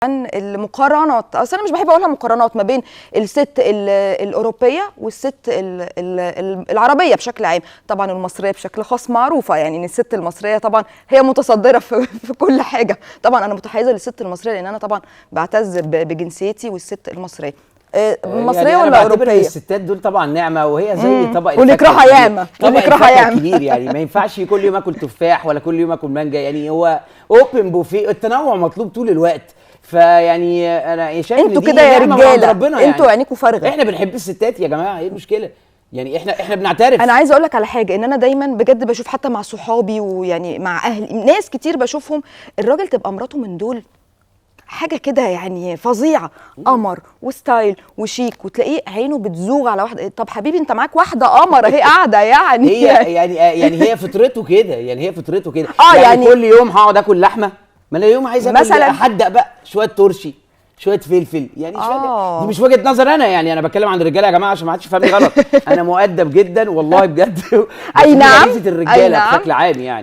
عن المقارنات، اصل انا مش بحب اقولها مقارنات ما بين الست الاوروبيه والست العربيه بشكل عام، طبعا المصريه بشكل خاص معروفه، يعني ان الست المصريه طبعا هي متصدره في كل حاجه. طبعا انا متحيزه للست المصريه لان انا طبعا بعتز بجنسيتي والست المصريه. مصريه يعني ولا اوروبيه؟ الستات دول طبعا نعمه، وهي زي طبق ونكرهها ياما، ونكرهها كبير. يعني ما ينفعش كل يوم اكل تفاح ولا كل يوم اكل مانجا، يعني هو اوبن بوفيه، التنوع مطلوب طول الوقت. فيعني انا شايف انتوا كده يا رجاله، انتوا عينيكوا فارغه. احنا بنحب الستات يا جماعه، ايه المشكله؟ يعني احنا بنعترف. انا عايزه اقول لك على حاجه، ان انا دايما بجد بشوف حتى مع صحابي ويعني مع اهلي ناس كتير بشوفهم الراجل تبقى مراته من دول حاجه كده يعني فظيعه، قمر وستايل وشيك، وتلاقيه عينه بتزوغ على واحده. طب حبيبي انت معاك واحده قمر اهي قاعده يعني يعني هي فطرته كده، يعني هي فطرته كده. يعني كل يوم هقعد اكل لحمه، ما انا اليوم عايز اكل مثلا احدق بقى شويه ترشي شويه فلفل، يعني دي مش وجهه نظر انا، يعني انا بتكلم عن الرجاله يا جماعه عشان ما حدش يفهمني غلط. انا مؤدب جدا والله بجد. اي نعم، الرجاله بشكل عام يعني.